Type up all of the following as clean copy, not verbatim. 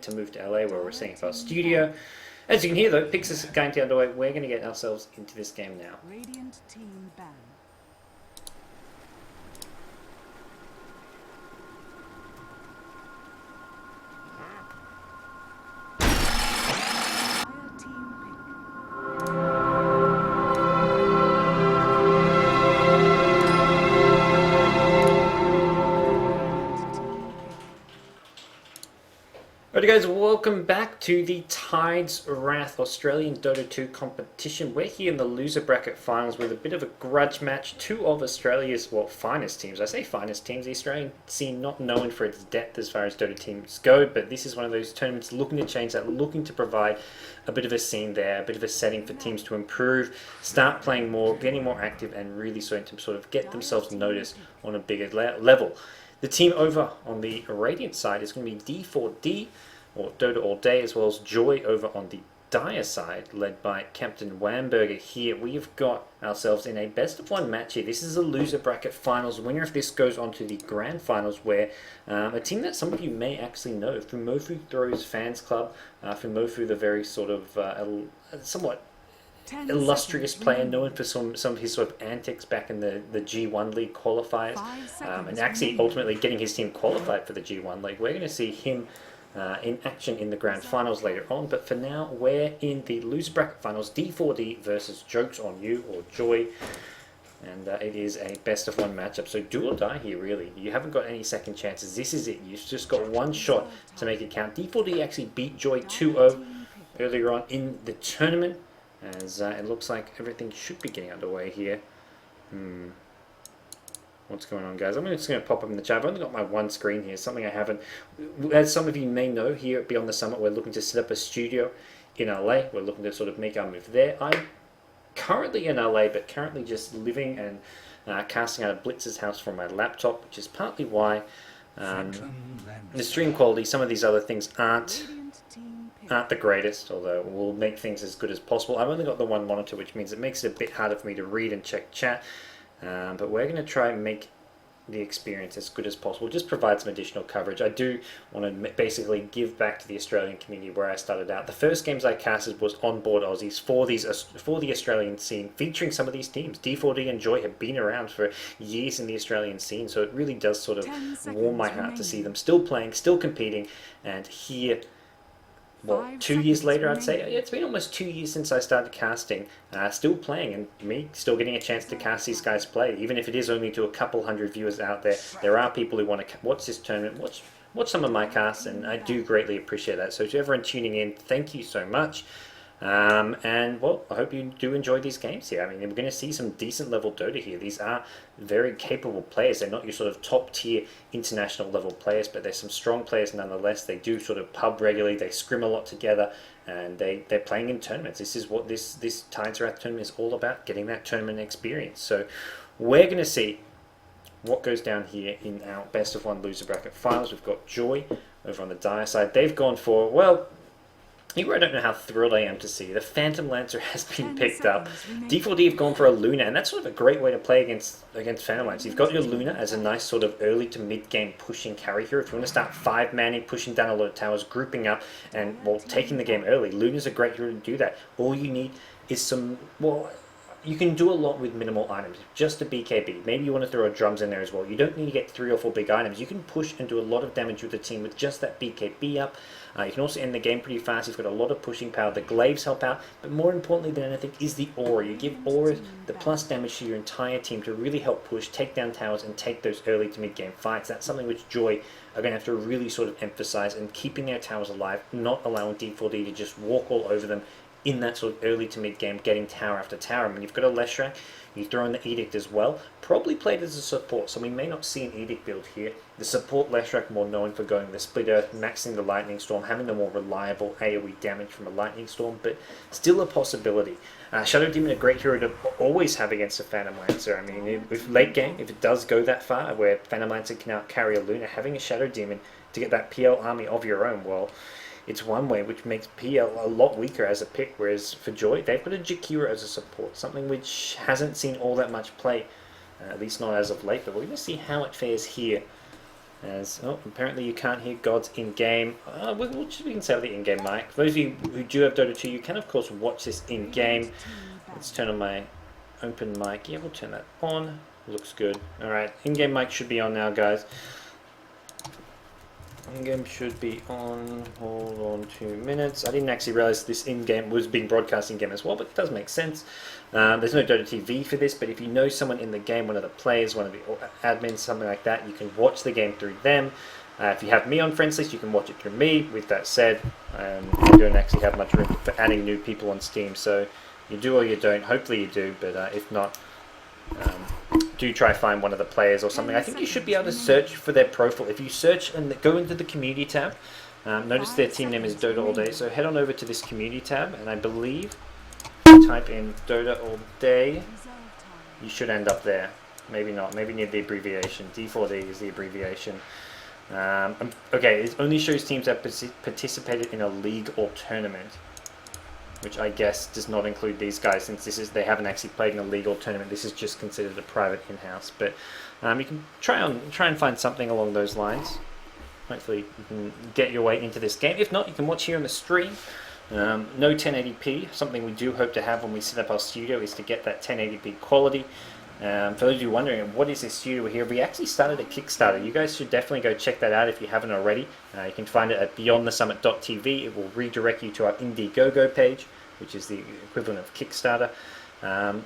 to move to LA where we're setting up our studio. As you can hear though, Pix is going to underway. We're going to get ourselves into this game now. Radiant team ban. Fire team pick. Alright guys, welcome back to the Tides Wrath Australian Dota 2 competition. We're here in the loser bracket finals with a bit of a grudge match. Two of Australia's, well, finest teams. I say finest teams. The Australian scene not known for its depth as far as Dota teams go, but this is one of those tournaments looking to change that, looking to provide a bit of a scene there, a bit of a setting for teams to improve, start playing more, getting more active, and really starting to sort of get themselves noticed on a bigger level. The team over on the Radiant side is going to be D4D, or Dota All Day, as well as JoY over on the Dire side, led by Captain Wamberger here. We've got ourselves in a best of one match here. This is a loser bracket finals. Winner of this goes on to the grand finals, where a team that some of you may actually know, Fumofu Throws Fans Club. Fumofu, the very sort of somewhat illustrious player, known for some of his sort of antics back in the G1 League qualifiers, and actually ultimately getting his team qualified for the G1 League. We're going to see him in action in the grand finals later on, but for now we're in the loser bracket finals, D4D versus Jokes on You, or JoY, and it is a best of one matchup, so do or die here really. You haven't got any second chances. This is it. You've just got one shot to make it count. D4D actually beat JoY 2-0 earlier on in the tournament, as it looks like everything should be getting underway here. What's going on, guys? I'm just going to pop up in the chat. I've only got my one screen here, something I haven't. As some of you may know, here at Beyond the Summit, we're looking to set up a studio in LA. We're looking to sort of make our move there. I'm currently in LA, but currently just living and casting out of Blitz's house from my laptop, which is partly why the stream quality, some of these other things aren't the greatest, although we'll make things as good as possible. I've only got the one monitor, which means it makes it a bit harder for me to read and check chat. But we're going to try and make the experience as good as possible, just provide some additional coverage. I do want to basically give back to the Australian community where I started out. The first games I casted was on board Aussies for the Australian scene, featuring some of these teams. D4D and JoY have been around for years in the Australian scene, so it really does sort of warm my heart to see them still playing, still competing, and here, well, 2 years later, I'd say. It's been almost 2 years since I started casting, still playing, and me still getting a chance to cast these guys play, even if it is only to a couple hundred viewers out there. There are people who want to watch this tournament, watch some of my casts, and I do greatly appreciate that. So to everyone tuning in, thank you so much. And well, I hope you do enjoy these games here. I mean, we're going to see some decent level Dota here. These are very capable players. They're not your sort of top tier international level players, but they're some strong players nonetheless. They do sort of pub regularly. They scrim a lot together, and they're playing in tournaments. This is what this Tides Wrath tournament is all about, getting that tournament experience. So we're going to see what goes down here in our best of one loser bracket finals. We've got JoY over on the Dire side. They've gone for, well, I don't know how thrilled I am to see the Phantom Lancer has been picked up. D4D have gone for a Luna, and that's sort of a great way to play against Phantom Lancer. You've got your Luna as a nice sort of early to mid game pushing carry here. If you want to start 5-manning, pushing down a lot of towers, grouping up, and well, taking the game early, Luna's a great hero to do that. All you need is some, well, you can do a lot with minimal items, just a BKB. Maybe you want to throw a drums in there as well. You don't need to get 3 or 4 big items. You can push and do a lot of damage with the team with just that BKB up. You can also end the game pretty fast. You've got a lot of pushing power. The glaives help out, but more importantly than anything is the aura. You give aura the plus damage to your entire team to really help push, take down towers, and take those early to mid game fights. That's something which JoY are going to have to really sort of emphasize, and keeping their towers alive, not allowing D4D to just walk all over them in that sort of early to mid game, getting tower after tower. I mean, you've got a Leshrac, you throw in the Edict as well, probably played as a support, so we may not see an Edict build here. The support Leshrac more known for going the Split Earth, maxing the Lightning Storm, having the more reliable AoE damage from a Lightning Storm, but still a possibility. Shadow Demon, a great hero to always have against a Phantom Lancer. I mean, if late game, if it does go that far, where Phantom Lancer can out carry a Luna, having a Shadow Demon to get that PL army of your own, well, it's one way which makes PL a lot weaker as a pick, whereas for JoY, they've got a Jakira as a support, something which hasn't seen all that much play, at least not as of late, but we're going to see how it fares here As apparently you can't hear gods in game. We can set up the in-game mic. For those of you who do have Dota 2, you can of course watch this in game. Let's turn on my open mic. Yeah, we'll turn that on. Looks good. All right, in-game mic should be on now, guys. In-game should be on. Hold on 2 minutes. I didn't actually realize this in-game was being broadcast in-game as well, but it does make sense. There's no Dota TV for this, but if you know someone in the game, one of the players, one of the admins, something like that, you can watch the game through them. If you have me on friends list, you can watch it through me. With that said, I don't actually have much room for adding new people on Steam, so you do or you don't. Hopefully you do, but if not, do try find one of the players or something. I think you should be able to search for their profile. If you search and go into the community tab, notice their team name is Dota All Day, so head on over to this community tab, and I believe type in Dota All Day, you should end up there. Maybe not, maybe near the abbreviation. D4D is the abbreviation. Okay, it only shows teams that participated in a league or tournament, which I guess does not include these guys, since they haven't actually played in a league or tournament. This is just considered a private in-house, but you can try and find something along those lines. Hopefully you can get your way into this game. If not, you can watch here on the stream. No 1080p. Something we do hope to have when we set up our studio is to get that 1080p quality. For those of you wondering, what is this studio here? We actually started a Kickstarter. You guys should definitely go check that out if you haven't already. You can find it at beyondthesummit.tv. It will redirect you to our Indiegogo page, which is the equivalent of Kickstarter.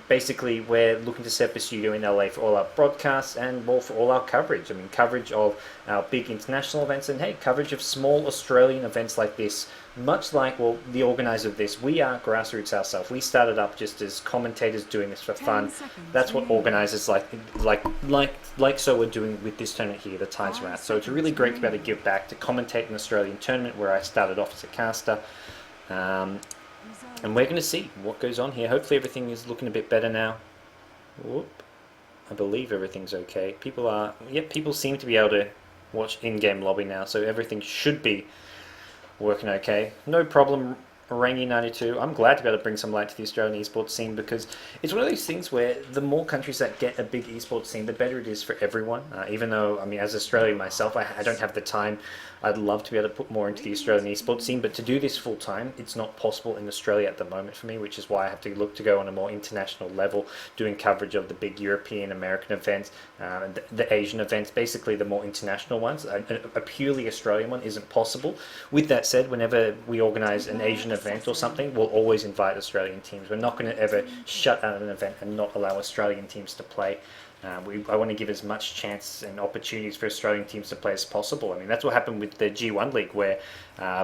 Basically, we're looking to set up a studio in LA for all our broadcasts and more for all our coverage. I mean, coverage of our big international events and, hey, coverage of small Australian events like this. Much like, well, the organizer of this, we are grassroots ourselves. We started up just as commentators doing this for fun. That's what organizers like so we're doing with this tournament here, the Tides Wrath. So it's really great to be able to give back, to commentate an Australian tournament where I started off as a caster. And we're going to see what goes on here. Hopefully everything is looking a bit better now. Whoop. I believe everything's okay. People seem to be able to watch in-game lobby now, so everything should be working okay. No problem, Rangy92. I'm glad to be able to bring some light to the Australian esports scene, because it's one of those things where the more countries that get a big esports scene, the better it is for everyone. Even though, I mean, as Australian myself, I don't have the time. I'd love to be able to put more into the Australian esports scene, but to do this full time, it's not possible in Australia at the moment for me, which is why I have to look to go on a more international level, doing coverage of the big European, American events, the Asian events, basically the more international ones. A purely Australian one isn't possible. With that said, whenever we organise an Asian event or something, we'll always invite Australian teams. We're not going to ever shut out an event and not allow Australian teams to play. I want to give as much chance and opportunities for Australian teams to play as possible. I mean, that's what happened with the G1 League, where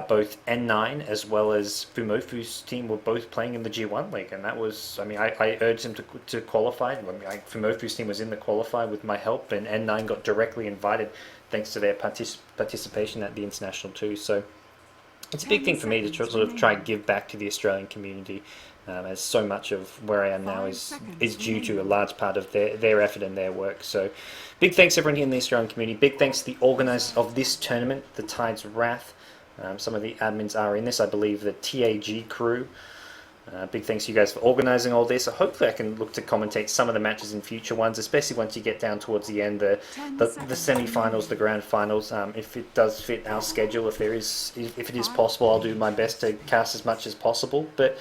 both N9 as well as Fumofu's team were both playing in the G1 League, and that was, I mean, I urged them to qualify. I mean, Fumofu's team was in the qualifier with my help, and N9 got directly invited thanks to their participation at the International too. So it's a big thing for me to sort of try and give back to the Australian community. As so much of where I am now is due to a large part of their effort and their work. So big thanks to everyone here in the Australian community. Big thanks to the organisers of this tournament, the Tides Wrath. Some of the admins are in this, I believe the TAG crew. Big thanks to you guys for organising all this. So hopefully I can look to commentate some of the matches in future ones, especially once you get down towards the end, the semi-finals, the grand finals. If it does fit our schedule, if it is possible, I'll do my best to cast as much as possible. But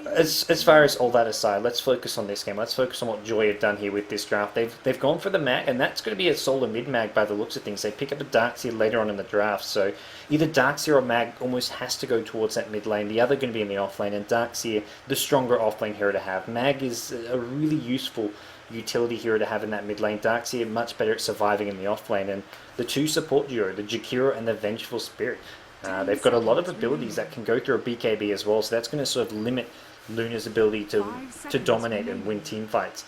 as far as all that aside, let's focus on this game. Let's focus on what JoY have done here with this draft. They've gone for the mag, and that's going to be a solo mid mag by the looks of things. They pick up a Darkseer later on in the draft, so either Darkseer or mag almost has to go towards that mid lane. The other going to be in the off lane, and Darkseer, the stronger off lane hero to have. Mag is a really useful utility hero to have in that mid lane. Darkseer much better at surviving in the off lane, and the two support duo, the Jakiro and the Vengeful Spirit. They've got a lot of abilities that can go through a BKB as well, so that's going to sort of limit Luna's ability to dominate and win team fights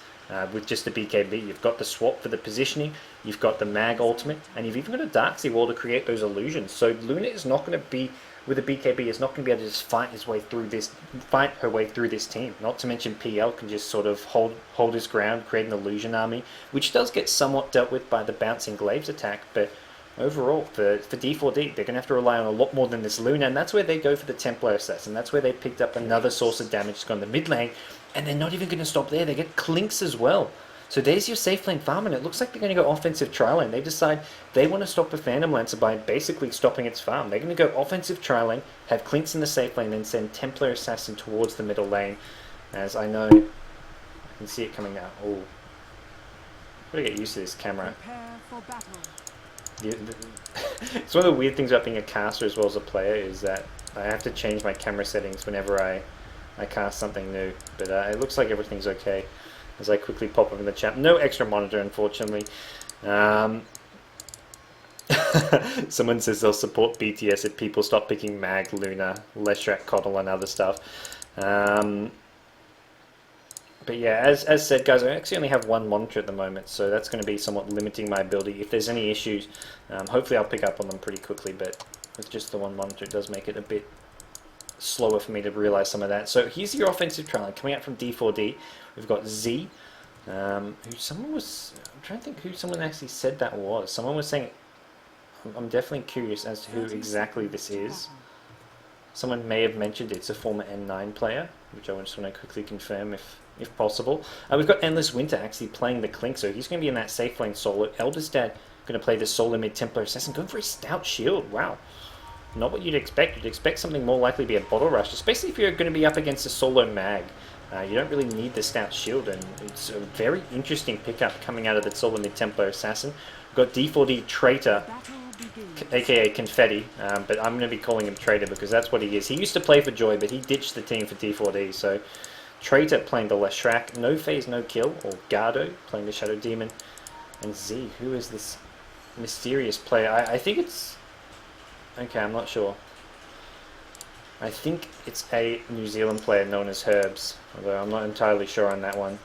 with just the BKB. You've got the swap for the positioning, you've got the mag ultimate, and you've even got a Darkseer wall to create those illusions. So Luna is not going to be, with a BKB, is not going to be able to just fight her way through this team. Not to mention PL can just sort of hold his ground, create an illusion army, which does get somewhat dealt with by the bouncing glaives attack, but overall, for D4D, they're going to have to rely on a lot more than this Luna, and that's where they go for the Templar Assassin. That's where they picked up another source of damage to go in the mid lane, and they're not even going to stop there. They get Clinks as well. So there's your safe lane farm, and it looks like they're going to go offensive tri-lane. They decide they want to stop the Phantom Lancer by basically stopping its farm. They're going to go offensive tri-lane, have Clinks in the safe lane, then send Templar Assassin towards the middle lane. As I know, I can see it coming now. Oh, gotta get used to this camera. Prepare for battle. It's one of the weird things about being a caster as well as a player is that I have to change my camera settings whenever I cast something new. But it looks like everything's okay. As I quickly pop up in the chat. No extra monitor, unfortunately. Someone says they'll support BTS if people stop picking Mag, Luna, Leshrac, Coddle, and other stuff. But yeah, as said, guys, I actually only have one monitor at the moment, so that's going to be somewhat limiting my ability. If there's any issues, hopefully I'll pick up on them pretty quickly, but with just the one monitor, it does make it a bit slower for me to realize some of that. So here's your offensive trial coming out from D4D. We've got Z, I'm trying to think who someone actually said that was. Someone was saying, I'm definitely curious as to who exactly this is. Someone may have mentioned it's a former N9 player, which I just want to quickly confirm if possible. We've got Endless Winter actually playing the Clink, so he's going to be in that safe lane solo. Elder's Dad going to play the solo mid Templar Assassin, going for a stout shield. Wow. Not what you'd expect. You'd expect something more likely to be a bottle rush, especially if you're going to be up against a solo mag. You don't really need the stout shield, and it's a very interesting pickup coming out of the solo mid Templar Assassin. We've got D4D Traitor, aka Confetti, but I'm going to be calling him Traitor because that's what he is. He used to play for JoY, but he ditched the team for D4D, so Traitor playing the Leshrac, No Phase, No Kill, or Gardo playing the Shadow Demon, and Z, who is this mysterious player? I think it's... Okay, I'm not sure. I think it's a New Zealand player known as Herbs, although I'm not entirely sure on that one.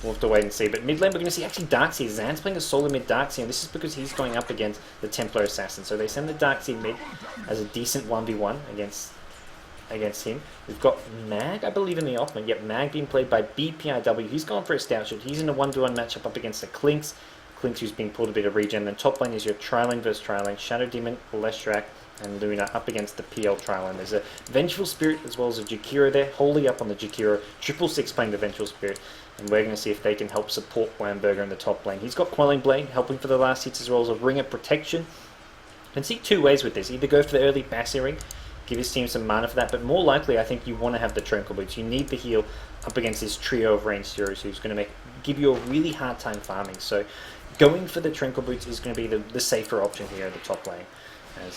We'll have to wait and see. But mid lane, we're going to see actually Darkseer. Zan's playing a solo mid Darkseer, and this is because he's going up against the Templar Assassin. So they send the Darkseer mid as a decent 1v1 against him. We've got Mag, I believe, in the offlane. Yep, Mag being played by BPIW. He's gone for a stout shield. He's in a 1v1 matchup up against the Clinks. Clinks who's being pulled a bit of regen. Then top lane is your Tri-Lane versus Tri-Lane. Shadow Demon, Leshrac, and Luna up against the PL Tri-Lane. There's a Vengeful Spirit as well as a Jakiro there. Wholly up on the Jakiro. 666 playing the Vengeful Spirit. And we're going to see if they can help support Wamburger in the top lane. He's got Quelling Blade helping for the last hits as well as a Ring of Protection. You can see two ways with this. Either go for the early Passy Ring, give his team some mana for that, but more likely I think you want to have the Tranquil Boots. You need the heal up against this trio of ranged heroes who's going to give you a really hard time farming. So going for the Tranquil Boots is going to be the safer option here at the top lane.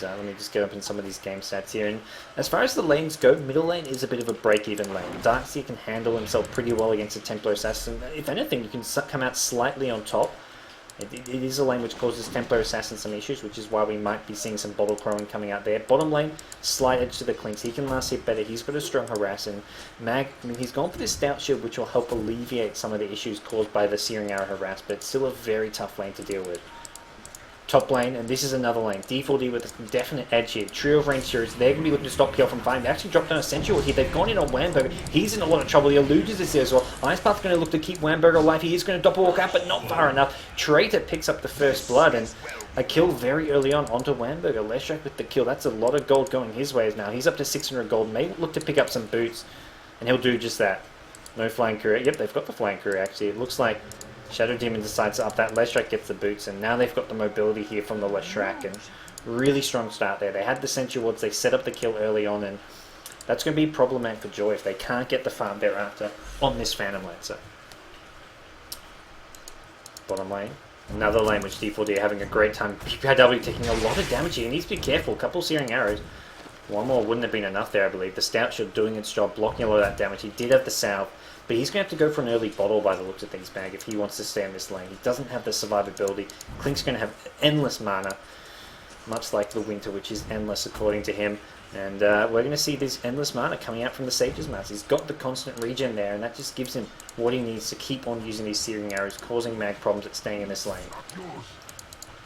Let me just get up in some of these game stats here. And as far as the lanes go, middle lane is a bit of a break-even lane. Darkseer can handle himself pretty well against a Templar Assassin. If anything, you can come out slightly on top. It is a lane which causes Templar Assassin some issues, which is why we might be seeing some bottle crowing coming out there. Bottom lane, slight edge to the Clinks. He can last hit better. He's got a strong harass. And Mag, I mean, he's gone for this stout shield, which will help alleviate some of the issues caused by the Searing Arrow harass, but it's still a very tough lane to deal with. Top lane, and this is another lane. D4D with a definite edge here. Trio of ranged heroes. They're going to be looking to stop PL from fighting. They actually dropped down a Sensual here. They've gone in on Wamburger. He's in a lot of trouble. The Illusions is there as well. Ice Path's going to look to keep Wamburger alive. He is going to doppelwalk out, but not far enough. Traitor picks up the first blood, and a kill very early on onto Wamburger. Leshrac with the kill. That's a lot of gold going his ways now. He's up to 600 gold. May look to pick up some boots, and he'll do just that. No Flying Courier. Yep, they've got the Flying Courier, actually. It looks like Shadow Demon decides to up that. Leshrac gets the boots, and now they've got the mobility here from the Leshrac, and really strong start there. They had the Sentry Wards, they set up the kill early on, and that's going to be problematic for JoY if they can't get the farm thereafter on this Phantom Lancer. Bottom lane, another lane which D4D are having a great time. PPIW taking a lot of damage here. He needs to be careful. A couple Searing Arrows. One more wouldn't have been enough there, I believe. The Stout Shield doing its job, blocking a lot of that damage. He did have the salve, but he's going to have to go for an early bottle by the looks of things, Mag, if he wants to stay in this lane. He doesn't have the survivability. Clink's going to have endless mana, much like the Winter, which is endless according to him. And we're going to see this endless mana coming out from the Sage's Mask. He's got the constant regen there, and that just gives him what he needs to keep on using these Searing Arrows, causing Mag problems at staying in this lane.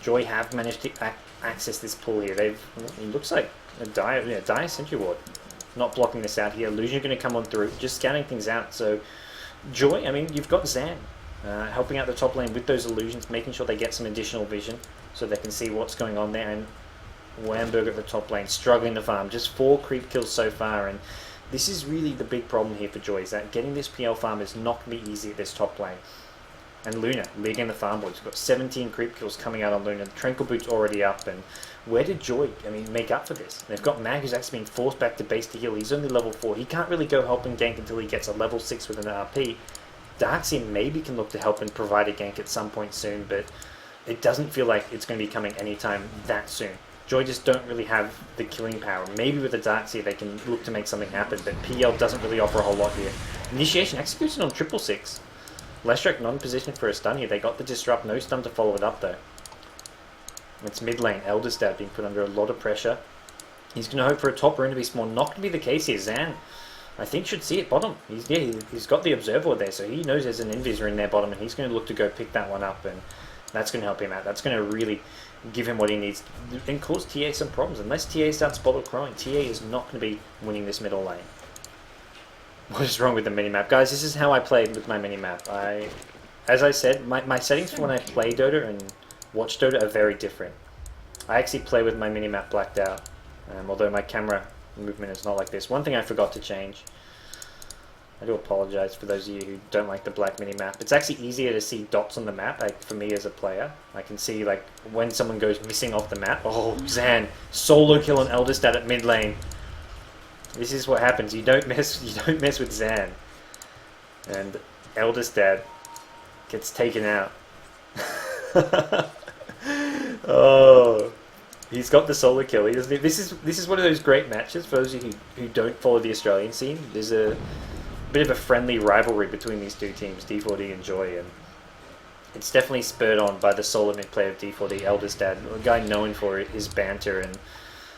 JoY have managed to access this pool here. It looks like a dire Sentry Ward. Not blocking this out here. Illusion going to come on through, just scanning things out. So JoY, I mean, you've got Zan helping out the top lane with those illusions, making sure they get some additional vision so they can see what's going on there. And Wamburger at the top lane struggling to farm. Just 4 creep kills so far, and this is really the big problem here for JoY, is that getting this PL farm is not going to be easy at this top lane. And Luna leading the farm board. He's got 17 creep kills coming out on Luna. The Tranquil Boot's already up. And where did JoY, make up for this? They've got Mag, who's actually been forced back to base to heal. He's only level 4. He can't really go help and gank until he gets a level 6 with an RP. Darkseer maybe can look to help and provide a gank at some point soon, but it doesn't feel like it's going to be coming anytime that soon. JoY just don't really have the killing power. Maybe with the Darkseer they can look to make something happen, but PL doesn't really offer a whole lot here. Initiation execution on 666. Leshrac not in position for a stun here. They got the disrupt, no stun to follow it up though. It's mid lane, Elderstad being put under a lot of pressure. He's going to hope for a top rune to be small. Not going to be the case here. Zan, I think, should see it bottom. He's got the observer there, so he knows there's an invis rune there bottom, and he's going to look to go pick that one up, and that's going to help him out. That's going to really give him what he needs and cause TA some problems. Unless TA starts bottle crowing, TA is not going to be winning this middle lane. What is wrong with the minimap? Guys, this is how I played with my minimap. As I said, my settings for when I play Dota and watch Dota are very different. I actually play with my minimap blacked out, although my camera movement is not like this. One thing I forgot to change. I do apologize for those of you who don't like the black minimap. It's actually easier to see dots on the map, for me as a player. I can see when someone goes missing off the map. Oh, Zan, solo kill on Elderstad at mid lane. This is what happens. You don't mess with Zan. And Elderstad gets taken out. Oh, he's got the solo kill. This is one of those great matches for those of you who don't follow the Australian scene. There's a bit of a friendly rivalry between these two teams, D4D and JoY, and it's definitely spurred on by the solo mid player of D4D, Elderstad, a guy known for his banter, and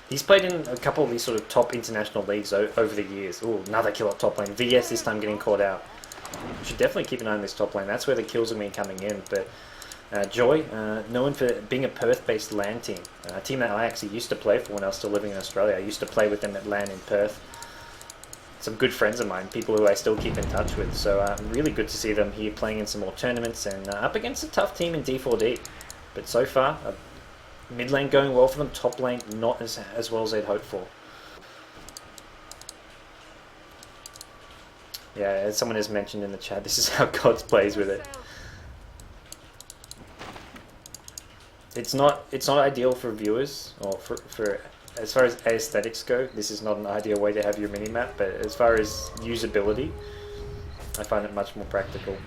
he's played in a couple of these sort of top international leagues over the years. Ooh, another kill up top lane. VS this time getting caught out. Should definitely keep an eye on this top lane. That's where the kills have been coming in, but JoY, known for being a Perth-based LAN team, a team that I actually used to play for when I was still living in Australia. I used to play with them at LAN in Perth. Some good friends of mine, people who I still keep in touch with, so really good to see them here playing in some more tournaments and up against a tough team in D4D. But so far, mid lane going well for them, top lane not as well as they'd hoped for. Yeah, as someone has mentioned in the chat, this is how Gods plays with it. It's not ideal for viewers, or for as far as aesthetics go, this is not an ideal way to have your minimap, but as far as usability, I find it much more practical.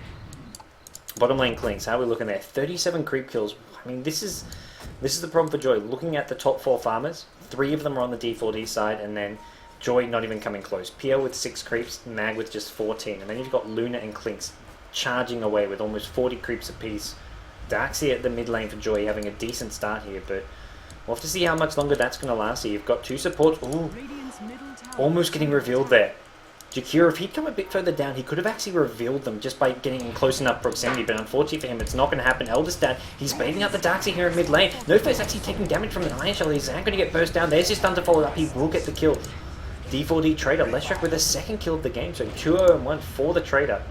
Bottom lane cleans, how are we looking there? 37 creep kills. This is the problem for JoY. Looking at the top 4 farmers, 3 of them are on the D4D side, and then JoY not even coming close. PL with 6 creeps, Mag with just 14, and then you've got Luna and Clinks charging away with almost 40 creeps apiece. Darkseer at the mid lane for JoY having a decent start here, but we'll have to see how much longer that's going to last here. You've got 2 supports. Ooh, almost getting revealed there. Jakira, if he'd come a bit further down, he could have actually revealed them just by getting in close enough proximity, but unfortunately for him, it's not going to happen. Elderstad, he's baiting out the Darkseer here in mid lane. NoFace actually taking damage from the Iron Shell. He's going to get burst down. There's his stun to follow it up. He will get the kill. D4D Trader, Leshrac with a second kill of the game, so 2-0-1 for the Trader.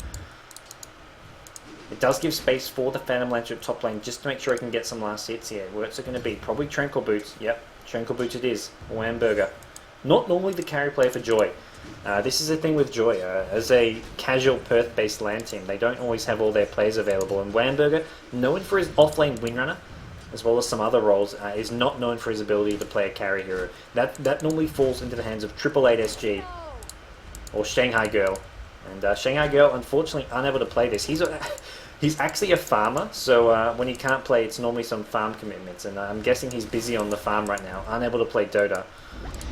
It does give space for the Phantom Lancer at top lane just to make sure he can get some last hits here. What's it going to be? Probably Tranquil Boots. Yep, Tranquil Boots it is. Whamburger. Not normally the carry player for JoY. This is the thing with JoY. As a casual Perth-based LAN team, they don't always have all their players available. And Whamburger, known for his off-lane windrunner, as well as some other roles, is not known for his ability to play a carry hero. That normally falls into the hands of 888 SG or Shanghai Girl. And Shanghai Girl, unfortunately, unable to play this. He's actually a farmer, so when he can't play, it's normally some farm commitments, and I'm guessing he's busy on the farm right now, unable to play Dota.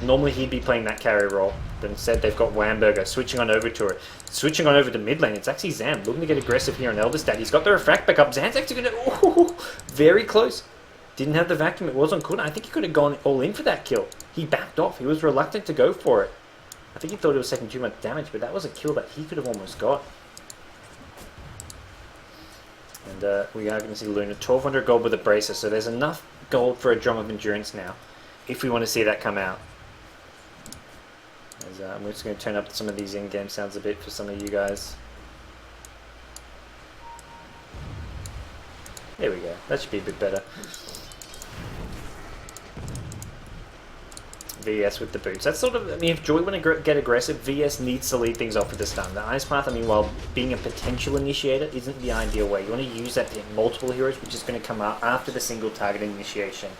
Normally he'd be playing that carry role, but instead they've got Whamburger switching on over to it. Switching on over to mid lane, it's actually Zan looking to get aggressive here on Elderstad. He's got the refract back up. Zan's actually going to... very close. Didn't have the vacuum, it wasn't good. I think he could have gone all in for that kill. He backed off, he was reluctant to go for it. I think he thought it was taking too much damage, but that was a kill that he could have almost got. And we are going to see Luna 1200 gold with a bracer, so there's enough gold for a Drum of Endurance now, if we want to see that come out. As, I'm just going to turn up some of these in-game sounds a bit for some of you guys. There we go, that should be a bit better. VS with the boots. That's sort of, I mean, if JoY want to get aggressive, VS needs to lead things off with the stun. The Ice Path, I mean, while being a potential initiator, isn't the ideal way. You want to use that to hit multiple heroes, which is going to come out after the single target initiation.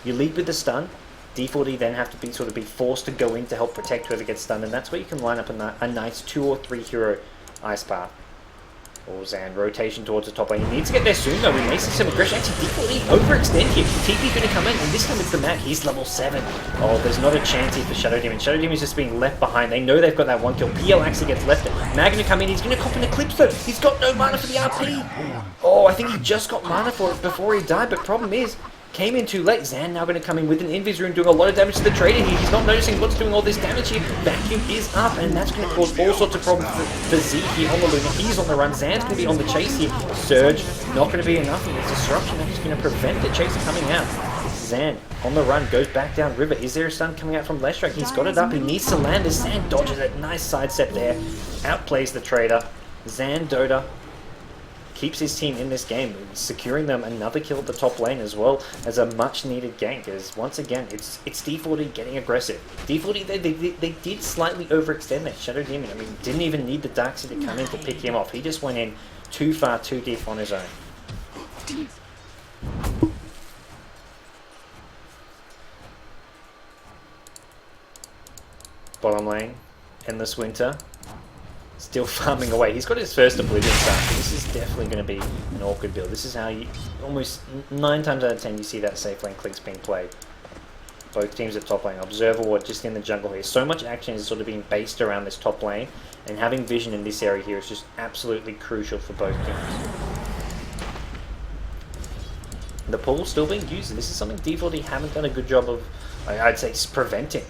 You lead with the stun. D4D then have to be forced to go in to help protect whoever gets stunned, and that's where you can line up a nice 2 or 3 hero Ice Path. Or Zan, rotation towards the top lane. He needs to get there soon though. We may see some aggression. Actually, D4D overextend here. TP going to come in, and this time it's the Mag. He's level 7. Oh, there's not a chance here for Shadow Demon. Shadow Demon is just being left behind. They know they've got that 1 kill. PL actually gets left. Mag going to come in. He's going to cop an Eclipse though. He's got no mana for the RP. Oh, I think he just got mana for it before he died, but problem is, came in too late. Zan now going to come in with an Invis Rune, doing a lot of damage to the trader here. He's not noticing what's doing all this damage here. Vacuum is up, and that's going to cause all sorts of problems for Z here on the Luna. He's on the run. Zan's going to be on the chase here. Surge, not going to be enough. It's Disruption that's going to prevent the chaser coming out. Zan on the run, goes back down river. Is there a stun coming out from Leshrac? He's got it up. He needs to land as Zan dodges it. Nice sidestep there. Outplays the trader. Zan Dota keeps his team in this game, securing them another kill at the top lane as well as a much needed gank, as once again it's D4D getting aggressive. D4D, they did slightly overextend that Shadow Demon. I mean, didn't even need the Darkseid to come in to pick him off. He just went in too far, too deep on his own. Bottom lane, Endless Winter. Still farming away. He's got his first Oblivion start, so this is definitely going to be an awkward build. This is how you, almost 9 times out of 10, you see that safe lane clicks being played. Both teams at top lane. Observer Ward just in the jungle here. So much action is sort of being based around this top lane, and having vision in this area here is just absolutely crucial for both teams. The pool still being used. This is something D4D haven't done a good job of, I'd say, preventing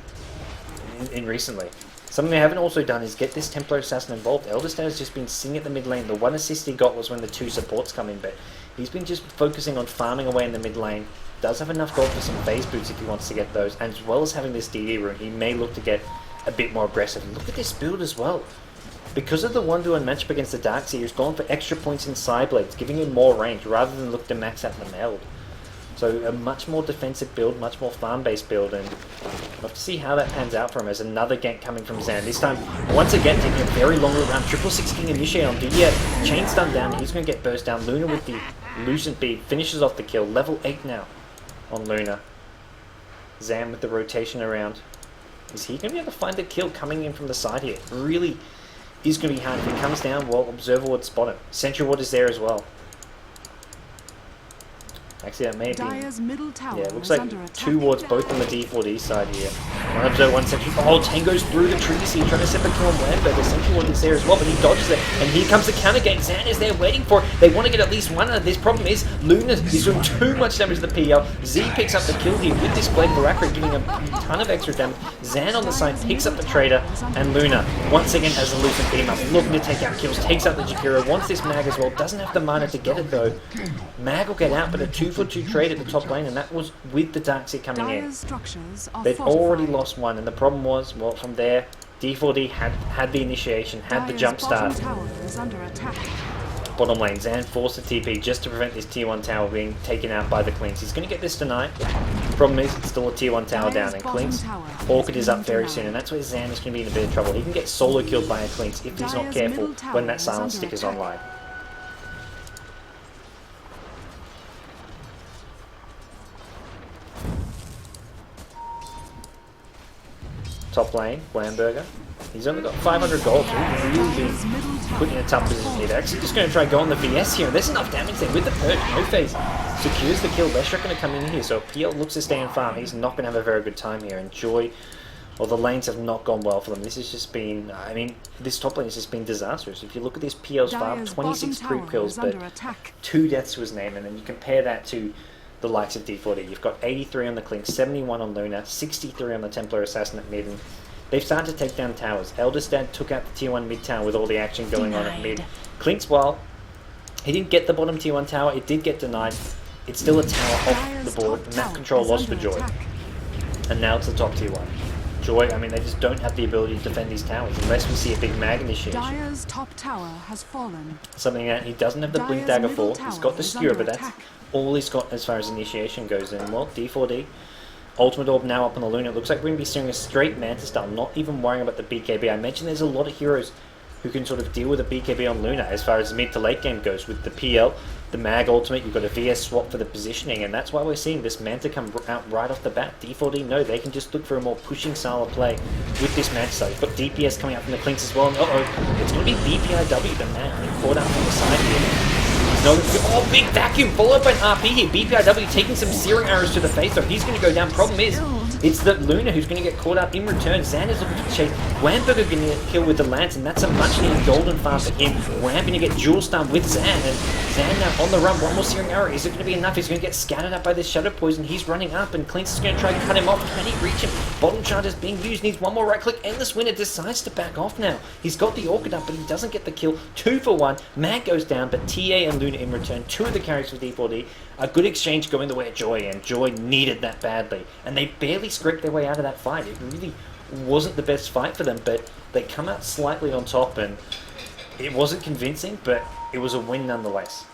in recently. Something they haven't also done is get this Templar Assassin involved. Elderstad has just been sitting at the mid lane. The 1 assist he got was when the 2 supports come in, but he's been just focusing on farming away in the mid lane. Does have enough gold for some phase boots if he wants to get those, and as well as having this DD rune, he may look to get a bit more aggressive. Look at this build as well. Because of the 1-to-1 matchup against the Darkseid, he's gone for extra points in side blades, giving him more range rather than look to max out the meld. So a much more defensive build, much more farm-based build, and we'll have to see how that pans out for him as another gank coming from Zan. This time, once again, taking a very long route around. 666 King initiate on Didier. Chain stun down. He's going to get burst down. Luna with the Lucent Bead finishes off the kill. Level 8 now on Luna. Zan with the rotation around. Is he going to be able to find the kill coming in from the side here? Really is going to be hard. If he comes down, well, Observer Ward spot him. Sentry Ward is there as well. Actually, that may be. Yeah, it looks like 2 wards both on the D4D side here. 1 observer, 1 sentry. Oh, Tango's through the trees here, trying to set the kill on Lamberg. The sentry ward is there as well, but he dodges it. And here comes the counter gank. Zan is there waiting for it. They want to get at least 1 out of this. Problem is, Luna is doing too much damage to the PL. Z picks up the kill here with this Blade Barakra, giving him a ton of extra damage. Zan on the side picks up the trader, and Luna once again has a Lucent Beam up, looking to take out kills, takes out the Jakiro, wants this Mag as well, doesn't have the mana to get it though. Mag will get out, but a 2-for-2 trade at the top lane, and that was with the Darkseid coming in. They'd already lost 1, and the problem was, well, from there, D4D had the initiation, had the jump start. Bottom lane, Zan forced the TP just to prevent this tier 1 tower being taken out by the Clinks. He's going to get this tonight. Problem is, it's still a tier 1 tower down, and Clinks, Orchid is up very soon, and that's where Zan is going to be in a bit of trouble. He can get solo killed by a Clinks if he's not careful when that silence stick is online. Top lane, Lamberger. He's only got 500 gold, so he's really been put in a tough position here. They're actually just going to try go on the VS here, and there's enough damage there with the Purge. No phase secures the kill. Leshrac going to come in here, so PL looks to stay in farm. He's not going to have a very good time here, and JoY, well, the lanes have not gone well for them. This has just been, I mean, this top lane has just been disastrous. If you look at this PL's farm, 26 creep kills, but 2 deaths to his name, and then you compare that to the likes of D4D. You've got 83 on the Clink, 71 on Luna, 63 on the Templar Assassin at mid, and they've started to take down towers. Elderstad took out the tier 1 mid tower with all the action going on at mid. Clink's, while he didn't get the bottom tier 1 tower, it did get denied. It's still a tower off the board. Map control lost for JoY. And now it's the top tier 1. JoY, I mean, they just don't have the ability to defend these towers unless we see a big mag initiation. Dire's top tower has fallen. Something that he doesn't have the Blink Dagger for. He's got the Skewer, but that's all he's got as far as initiation goes. And well, D4D Ultimate Orb now up on the Luna. It looks like we're going to be seeing a straight Manta style, not even worrying about the BKB. I mentioned there's a lot of heroes who can sort of deal with a BKB on Luna as far as the mid to late game goes. With the PL, the Mag Ultimate, you've got a VS swap for the positioning, and that's why we're seeing this Manta come out right off the bat. D4D, no, they can just look for a more pushing style of play with this Manta style. You've got DPS coming out from the Clinks as well, and it's going to be BPIW, the man getting caught out on the side here. Oh, big vacuum followed by an RP here. BPIW taking some searing arrows to the face, so he's going to go down. Problem is, it's the Luna who's going to get caught up in return. Zan is looking to chase. Wamburger going to kill with the Lance, and that's a much needed golden farm for him. Wham going to get dual stun with Zan, and Zan now on the run. One more searing arrow. Is it going to be enough? He's going to get scattered up by this Shadow Poison. He's running up, and Clinks is going to try and cut him off. Can he reach him? Bottom charge is being used. Needs one more right click. Endless Winner decides to back off now. He's got the Orchid up, but he doesn't get the kill. 2 for 1. Mag goes down, but TA and Luna in return. 2 of the carries for D4D. A good exchange going the way of JoY, and JoY needed that badly. And they barely scraped their way out of that fight. It really wasn't the best fight for them, but they come out slightly on top, and it wasn't convincing, but it was a win nonetheless.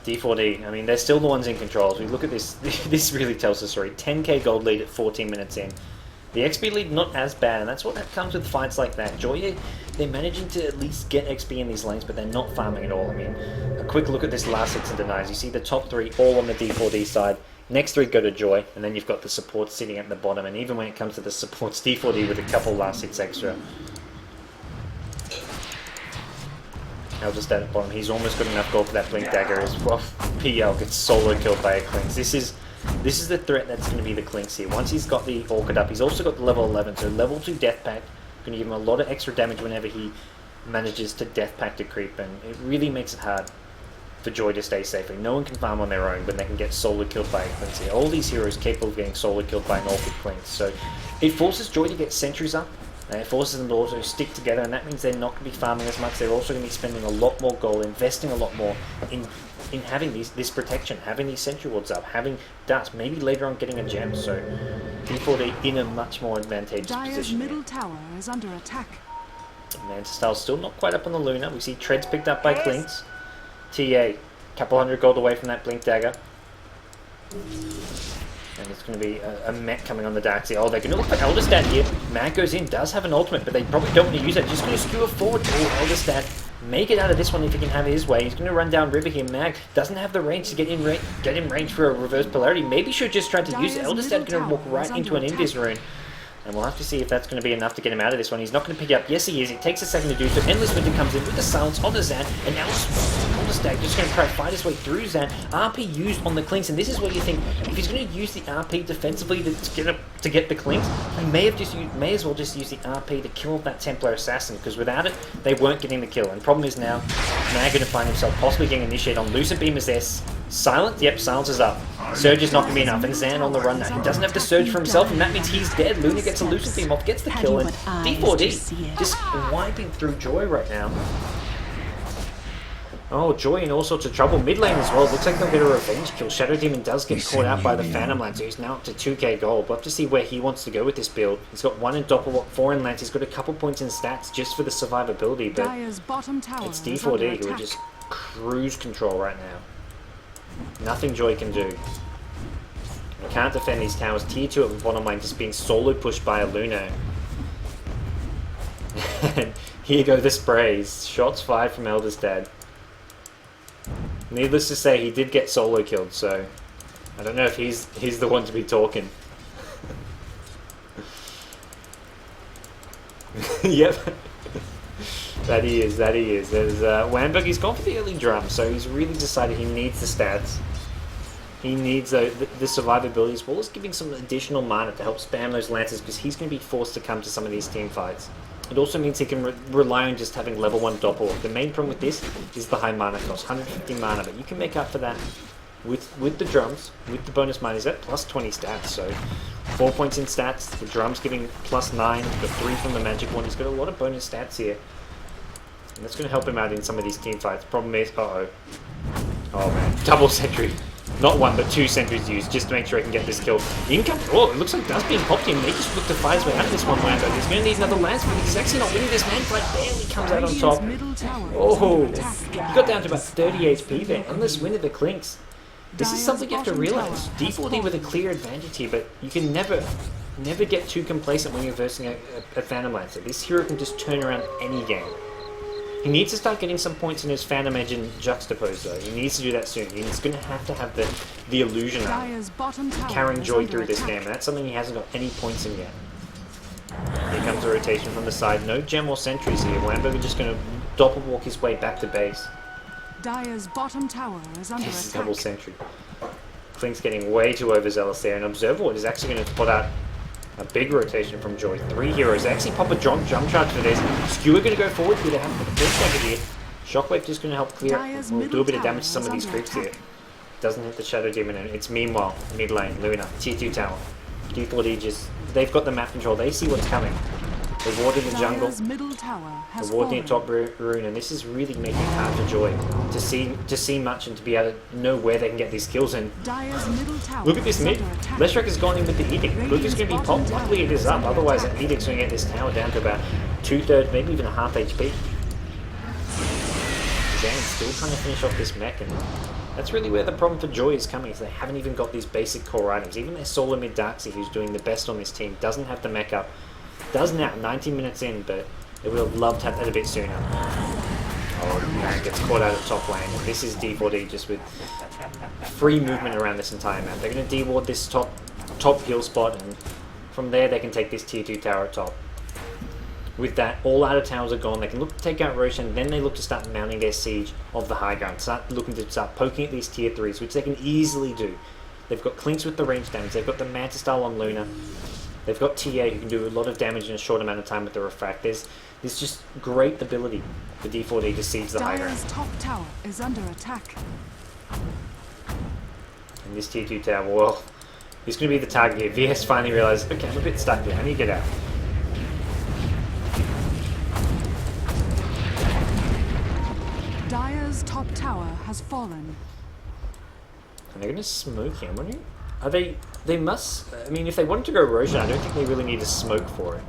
D4D, I mean, they're still the ones in control. As we look at this, this really tells the story. 10k gold lead at 14 minutes in. The XP lead not as bad, and that's what comes with fights like that. JoY, they're managing to at least get XP in these lanes, but they're not farming at all. I mean, a quick look at this last 6 and denies. You see the top 3 all on the D4D side. Next 3 go to JoY, and then you've got the supports sitting at the bottom. And even when it comes to the supports, D4D with a couple last hits extra. I'll just at the bottom. He's almost got enough gold for that Blink Dagger as well. PL gets solo killed by a Clinks. This is the threat that's going to be the Clinks here. Once he's got the Orchid up, he's also got the level 11, so level 2 Death Pact. Going to give him a lot of extra damage whenever he manages to Death Pact a creep, and it really makes it hard for JoY to stay safely. No one can farm on their own when they can get solo killed by a Clinks here. All these heroes capable of getting solo killed by an Orchid Clinks, so it forces JoY to get sentries up, and it forces them to also stick together, and that means they're not going to be farming as much. They're also going to be spending a lot more gold, investing a lot more in having this protection, having these sentry wards up, having darts, maybe later on getting a gem. So D4D in a much more advantageous Dire's position. middle tower is under attack. Manta Style's still not quite up on the Luna. We see Treads picked up by Clinks. TA, couple hundred gold away from that Blink Dagger. And it's going to be a mech coming on the dark here. Oh, they're going to look for Elderstad here. Mag goes in, does have an ultimate, but they probably don't want to use it. Just going to skewer forward. Oh, Elderstad, make it out of this one if he can have his way. He's going to run down river here. Mag doesn't have the range to get in range for a reverse polarity. Maybe should just try to use it. Elderstad going to walk right into an Invis rune. And we'll have to see if that's going to be enough to get him out of this one. He's not going to pick it up. Yes, he is. It takes a second to do so. Endless Winter comes in with the silence on the Zan. And now Elderstad just going to try to fight his way through Zan. RP used on the Clinks. And this is where you think, if he's going to use the RP defensively to get the Clinks, he may as well just use the RP to kill that Templar Assassin. Because without it, they weren't getting the kill. And problem is now, Mag going to find himself possibly getting initiated on Lucent Beam is there. Silent? Yep, silence is up. Surge is not going to be enough, and Zan on the run now. He doesn't have the Surge for himself, and that means he's dead. Luna gets a Lucent Beam off, gets the kill, and D4D just wiping through JoY right now. Oh, JoY in all sorts of trouble. Mid lane as well. Looks like they'll get a revenge kill. Shadow Demon does get caught out by the Phantom Lance, so he's now up to 2k gold. We'll have to see where he wants to go with this build. He's got 1 in Doppelwalk, 4 in Lance. He's got a couple points in stats just for the survivability, but Dire's bottom tower it's D4D who are just cruise control right now. Nothing JoY can do. We can't defend these towers. Tier 2 at the bottom lane just being solo pushed by a Luna. And here go the sprays. Shots fired from Elderstad. Needless to say, he did get solo killed, so I don't know if he's the one to be talking. Yep. That he is. There's Wamberg, he's gone for the early drum, so he's really decided he needs the stats. He needs the survivability as well as giving some additional mana to help spam those lances, because he's going to be forced to come to some of these team fights. It also means he can rely on just having level 1 Doppel. The main problem with this is the high mana cost, 150 mana, but you can make up for that with the drums, with the bonus mana. Is that plus 20 stats, so 4 points in stats, the drums giving plus 9, the 3 from the magic one. He's got a lot of bonus stats here. And that's going to help him out in some of these team fights. Problem is, oh man, double sentry. Not one, but 2 sentries used just to make sure he can get this kill. Income. Oh, it looks like that's being popped in. They just look to fight his way out of this one Lando. He's going to need another lance, but he's actually not winning this man fight. Barely comes out on top. Oh, he got down to about 30 HP there. Endless win of the Clinks. This is something you have to realize. D4D with a clear advantage here, but you can never get too complacent when you're versing a Phantom Lancer. This hero can just turn around any game. He needs to start getting some points in his Phantom Edge and Juxtapose though. He needs to do that soon. He's going to have the illusion of carrying JoY through this game, and that's something he hasn't got any points in yet. Here comes a rotation from the side. No gem or sentries here. Wamberger just going to doppel walk his way back to base. Dire's bottom tower is under This is attack. double sentry. Klink's getting way too overzealous there, and Observer is actually going to put out a big rotation from JoY. 3 heroes. They actually pop a jump charge for this. Skewer going to go forward here. They have for the first second here. Shockwave just going to help clear it. We'll do a bit of damage to some of these creeps here. Doesn't hit the Shadow Demon, and it's meanwhile mid lane. Luna, tier 2 tower. D4D just, they've got the map control. They see what's coming. They're warding the jungle. They're warding the top rune, and this is really making it hard for JoY to see much and to be able to know where they can get these kills in. Look at this mid. Leshrac has gone in with the Edict. Luca's going to be popped. Luckily it is up, otherwise that Edict's going to get this tower down to about 2/3, maybe even a half HP. Zan's still trying to finish off this mech, and that's really where the problem for JoY is coming, is they haven't even got these basic core items. Even their solo mid Darkseid, who's doing the best on this team, doesn't have the mech up. Does now, 19 minutes in, but they would have loved to have that a bit sooner. Oh man, gets caught out of top lane. And this is D4D just with free movement around this entire map. They're going to de-ward this top hill spot, and from there they can take this tier 2 tower at top. With that, all outer towers are gone. They can look to take out Roshan, then they look to start mounting their siege of the high ground. Start looking to start poking at these tier 3s, which they can easily do. They've got Clinks with the range damage. They've got the Manta style on Luna. They've got TA who can do a lot of damage in a short amount of time with the refract. There's just great ability for D4D to siege the high ground. Dire's top tower is under attack. And this tier 2 tower, well, he's going to be the target here. VS finally realized, okay, I'm a bit stuck here. I need to get out. Dire's top tower has fallen. And they're going to smoke him. I'm wondering, are they must, I mean, if they wanted to go Roshan, I don't think they really need to smoke for it.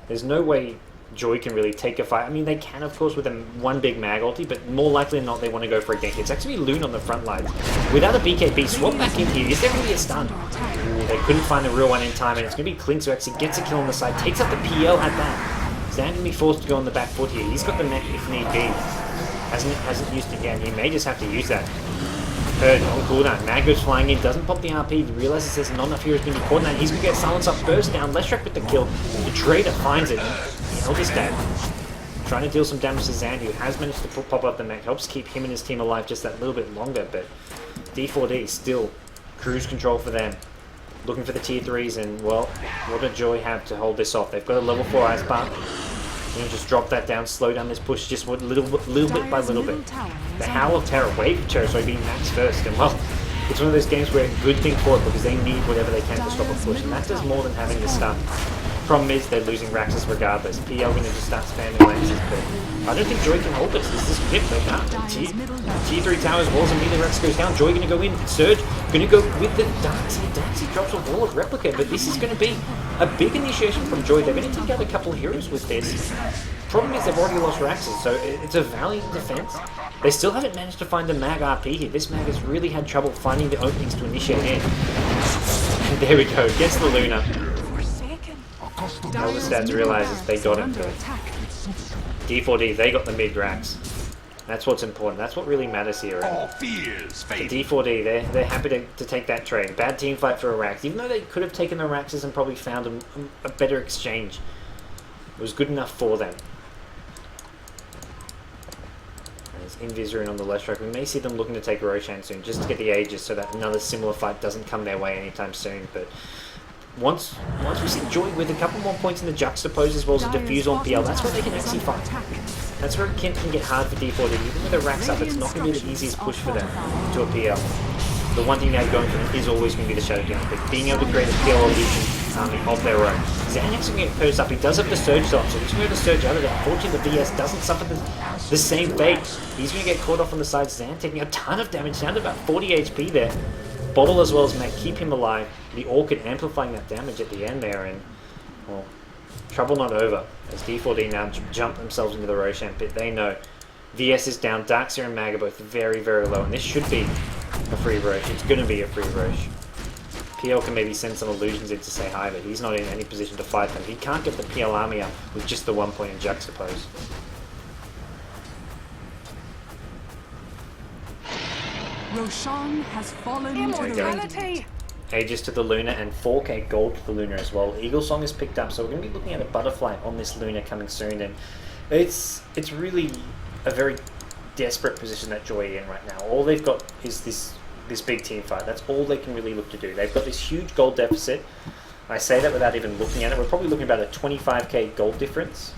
There's no way JoY can really take a fight. I mean, they can, of course, with one big mag ulti, but more likely than not, they want to go for a gank. It's actually Loon on the front lines. Without a BKB, swap back in here. Is there really a stun? Ooh, they couldn't find the real one in time, and it's going to be Clinks who actually gets a kill on the side, takes up the PL at that. Zan can be forced to go on the back foot here. He's got the mech if need be. Hasn't used it yet, and he may just have to use that. Heard on cooldown. Mag goes flying in, doesn't pop the RP, realizes there's not enough heroes going to be caught in that. He's going to get silence up, burst down, Leshrac with the kill. The Trader finds it. Eldest Dad trying to deal some damage to Zan, who has managed to pop up the mech. Helps keep him and his team alive just that little bit longer, but D4D still cruise control for them. Looking for the tier 3s, and well, what do JoY have to hold this off? They've got a level 4 Ice Bar. You know, just drop that down, slow down this push just little bit by little bit. The Howl of Terror, Wave of Terror, so being max first, and well, it's one of those games where good thing for it because they need whatever they can to stop a push, and that does more than having the stun. Problem is they're losing Raxus regardless. PL going to just start spamming Lances, but I don't think JoY can hold this. This is flip, they can't. Tier 3 towers, walls, immediately Rax goes down. JoY going to go in, Surge, going to go with the Darkseid. Darkseid drops a wall of Replica, but this is going to be a big initiation from JoY. They're going to take out a couple heroes with this. Problem is they've already lost Raxus, so it's a valiant defense. They still haven't managed to find a mag RP here. This mag has really had trouble finding the openings to initiate in. And there we go, gets the Luna. Eldest Dads realizes they got him. D4D, they got the mid Rax. That's what's important. That's what really matters here. The D4D, they're happy to take that trade. Bad team fight for a Rax. Even though they could have taken the Raxes and probably found a better exchange. It was good enough for them. There's Invis on the Leshrac. We may see them looking to take Roshan soon, just to get the Aegis so that another similar fight doesn't come their way anytime soon. But once we see JoY with a couple more points in the Juxtapose as well as a Diffuse on PL, that's where they can actually fight. That's where it can get hard for D4D. Even with a Rax up, it's not going to be the easiest push for them to a PL. The one thing they have going for them is always going to be the Shadow Demon, but being able to create a PL illusion army of their own. Xanax can get cursed up. He does have the Surge up, so he's going to Surge out of it. Unfortunately, the VS doesn't suffer The same fate. He's going to get caught off on the side. Zan taking a ton of damage, down to about 40 HP there. Bottle as well as Mac keep him alive. The Orchid amplifying that damage at the end there, and well, trouble not over as D4D now jump themselves into the Roshan pit. They know VS is down, Darkseer and Mag are both very, very low, and this should be a free Rosh. It's going to be a free Rosh. PL can maybe send some illusions in to say hi, but he's not in any position to fight them. He can't get the PL army up with just the 1 point in juxtapose. Roshan has fallen into the radiant. Aegis to the Luna and 4k gold to the Luna as well. Eagle Song is picked up, so we're going to be looking at a butterfly on this Luna coming soon, and it's really a very desperate position that JoY are in right now. All they've got is this big team fight. That's all they can really look to do. They've got this huge gold deficit. I say that without even looking at it. We're probably looking at about a 25k gold difference.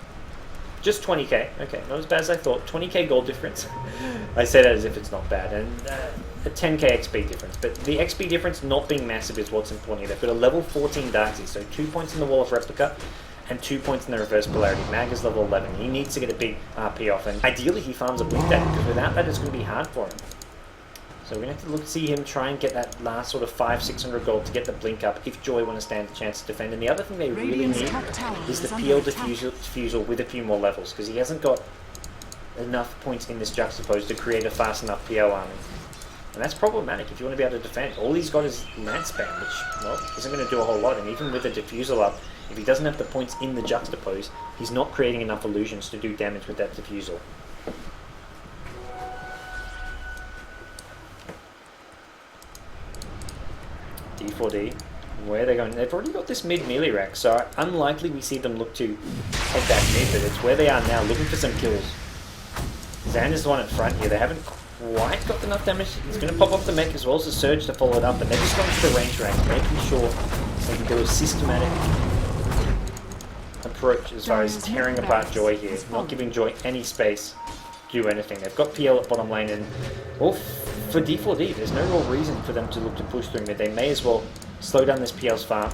Just 20k. Okay, not as bad as I thought. 20k gold difference. I say that as if it's not bad. And a 10k XP difference. But the XP difference not being massive is what's important here. They've got a level 14 Darkseer, so 2 points in the Wall of Replica and 2 points in the Reverse Polarity. Mag is level 11. He needs to get a big RP off, and ideally he farms a Blink Deck, because without that it's going to be hard for him. So we're going to have to see him try and get that last sort of 500-600 gold to get the Blink up if JoY want to stand a chance to defend. And the other thing they really need is the PL diffusal with a few more levels, because he hasn't got enough points in this juxtapose to create a fast enough PL army. And that's problematic if you want to be able to defend. All he's got is Mad Spam, which, well, isn't going to do a whole lot. And even with the diffusal up, if he doesn't have the points in the juxtapose, he's not creating enough illusions to do damage with that diffusal. D4D, where are they going? They've already got this mid melee rack, so unlikely we see them look to head back mid, but it's where they are now, looking for some kills. Zan is the one in front here. They haven't quite got enough damage. He's going to pop off the mech as well as the Surge to follow it up, but they're just going to the range rank, making sure they can do a systematic approach as far as tearing apart JoY here, not giving JoY any space to do anything. They've got PL at bottom lane, and well, for D4D, there's no real reason for them to look to push through mid. They may as well slow down this PL's farm.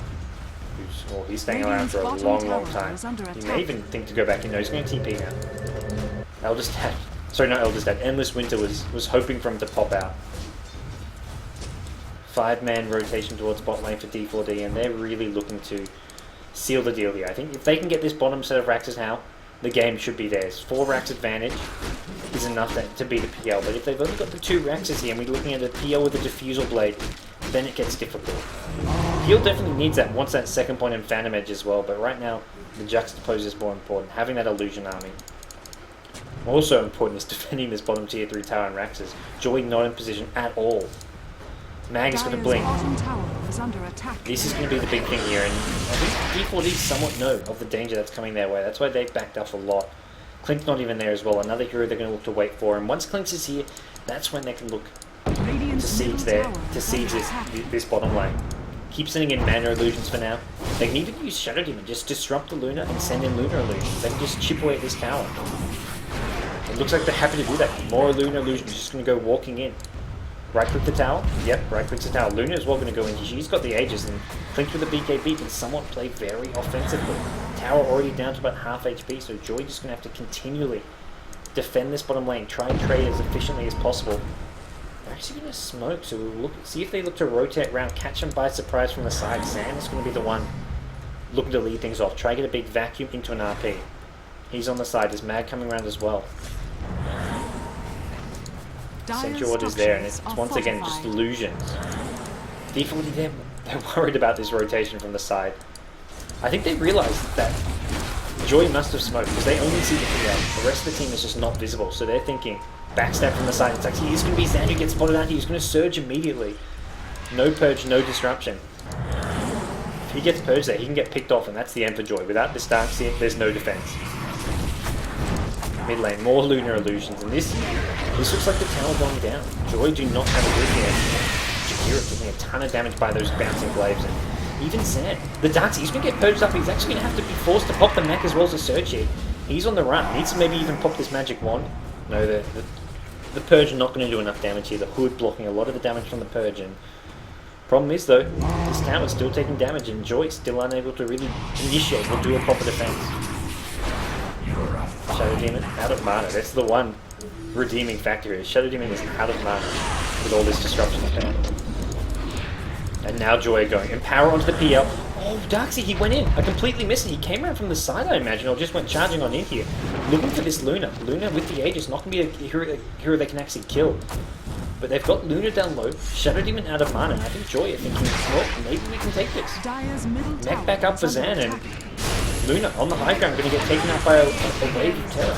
Well, he's staying around for a long time. He may even think to go back in. No, he's going to TP now. Eldest Dad. Sorry, not Eldest Dad. Endless Winter was hoping for him to pop out. 5-man rotation towards bot lane for D4D, and they're really looking to seal the deal here. I think if they can get this bottom set of Raxes now, the game should be theirs. 4 Rax advantage is enough to beat a PL, but if they've only got the 2 Raxes here and we're looking at a PL with a Diffusal Blade, then it gets difficult. PL definitely needs that, wants that second point in Phantom Edge as well, but right now the Juxtapose is more important, having that Illusion army. Also important is defending this bottom tier 3 tower and Raxes. JoY not in position at all. Mag is going to blink. This is going to be the big thing here, and I think D4D somewhat know of the danger that's coming their way. That's why they backed up a lot. Clink's not even there as well. Another hero they're going to look to wait for, and once Clink's is here, that's when they can look to siege this bottom lane. Keep sending in mana illusions for now. They can even use Shadow Demon, just disrupt the Luna and send in Lunar illusions. They can just chip away at this tower. It looks like they're happy to do that. More Lunar illusions, just going to go walking in. Right click the tower. Yep, right clicks the tower. Luna is well going to go in. She's got the Aegis, and Clinked with the BKB can somewhat play very offensively. Tower already down to about half HP, so JoY just going to have to continually defend this bottom lane, try and trade as efficiently as possible. They're actually going to smoke, so we'll see if they look to rotate around, catch them by surprise from the side. Zan is going to be the one looking to lead things off. Try to get a big vacuum into an RP. He's on the side. There's Mag coming around as well. Sentry Order's there, and it's once again just illusions. D4D, they're worried about this rotation from the side. I think they realised that JoY must have smoked, because they only see the PL. The rest of the team is just not visible, so they're thinking backstab from the side. It's actually he's going to be Zan who gets spotted out. He's going to surge immediately. No purge, no disruption. If he gets purged there, he can get picked off, and that's the end for JoY. Without this Darkseer, there's no defense. Mid lane, more Lunar illusions, and this looks like the tower going down. JoY do not have a good here. Jakira taking a ton of damage by those bouncing glaives, and even Zan. The Darkseer, he's going to get purged up. He's actually going to have to be forced to pop the mech as well as a surge here. He's on the run. Needs to maybe even pop this magic wand. No, the purge are not going to do enough damage here. The hood blocking a lot of the damage from the purge, and problem is though, this tower's still taking damage, and JoY still unable to really initiate or do a proper defense. Shadow Demon out of mana. That's the one redeeming factor here. Shadow Demon is out of mana with all this disruption spam. And now JoY going. Empower onto the PL. Oh, Darksy, he went in. I completely missed it. He came around from the side, I imagine, or just went charging on in here. Looking for this Luna. Luna with the Aegis, not going to be a hero they can actually kill. But they've got Luna down low, Shadow Demon out of mana. I think JoY are thinking, well, maybe we can take this. Mech back up for Zan, and Luna on the high ground going to get taken out by a wave of terror.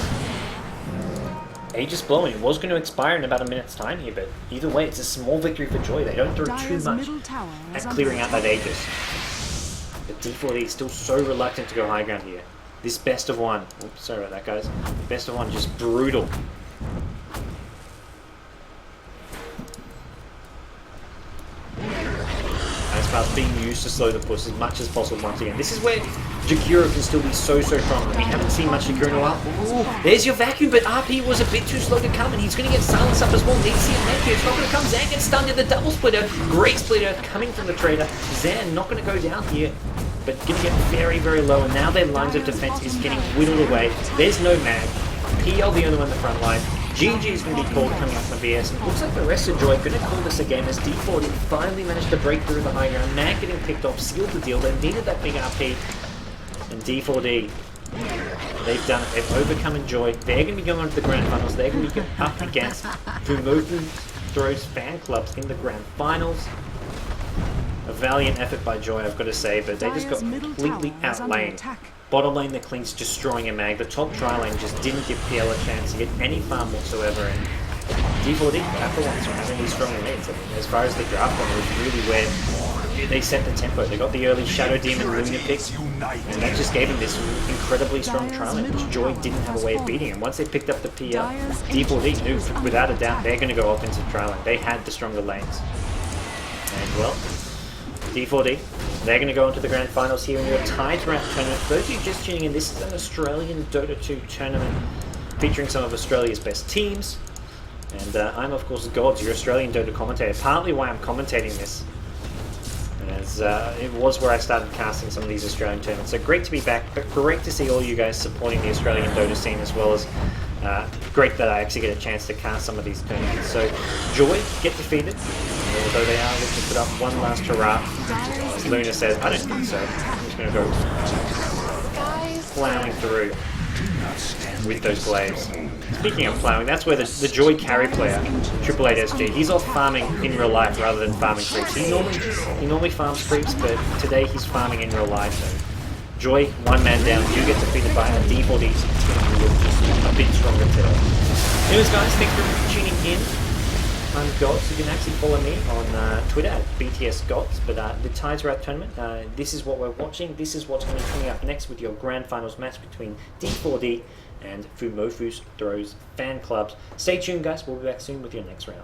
Aegis blowing. It was going to expire in about a minute's time here, but either way, it's a small victory for JoY. They don't throw too much at clearing out that Aegis. But D4D is still so reluctant to go high ground here. This best of one. Oops, sorry about that, guys. Best of one, just brutal. Icepath being used to slow the push as much as possible once again. This is where Jakiro can still be so strong. We haven't seen much Jakiro in a while. Ooh, there's your vacuum, but RP was a bit too slow to come, and he's going to get silenced up as well. Need to see it here. It's not going to come. Zan gets stunned in the double splitter. Great splitter coming from the trader. Zan not going to go down here, but going to get very, very low, and now their lines of defense is getting whittled away. There's no mag. PL the only one in the front line. GG is going to be called coming up from VS, and it looks like the rest of JoY going to call this again as D4D finally managed to break through the high ground. Mag getting picked off, sealed the deal. They needed that big RP, and D4D, they've done it. They've overcome JoY. They're going to be going on to the grand finals. They're going to be up against Fumofu Throws fan clubs in the grand finals. A valiant effort by JoY, I've got to say, but they just got completely outlaned. Bottom lane, the Clink's destroying a mag. The top tri lane just didn't give PL a chance to get any farm whatsoever. And D4D, after once, were having these strong leads. I mean, as far as the draft one, it was really where they set the tempo. They got the early Shadow Demon Luna pick, and that just gave them this incredibly strong tri lane, which JoY didn't have a way of beating. And once they picked up the PL, D4D knew, without a doubt, they're going to go offensive tri lane. They had the stronger lanes. And, well, D4D, they're going to go into the grand finals here in your Tides Round tournament. For those of you just tuning in, this is an Australian Dota 2 tournament featuring some of Australia's best teams. And I'm, of course, Gods, your Australian Dota commentator. Partly why I'm commentating this, as it was where I started casting some of these Australian tournaments. So great to be back, but great to see all you guys supporting the Australian Dota scene, as well as great that I actually get a chance to cast some of these tournaments. So JoY get defeated, although they are looking to put up one last hurrah. As Luna says, I don't think so. I'm just going to go plowing through with those glaives. Speaking of plowing, that's where the JoY carry player, 888SG, he's off farming in real life rather than farming creeps. He normally farms creeps, but today he's farming in real life. So JoY, one man down, you get defeated by a D4D, a bit stronger today. Anyways, guys, thanks for tuning in. I'm Gods. You can actually follow me on Twitter at BTSGods. But the Tides Round tournament, this is what we're watching. This is what's going to be coming up next with your grand finals match between D4D and Fumofu Throws fan clubs. Stay tuned, guys. We'll be back soon with your next round.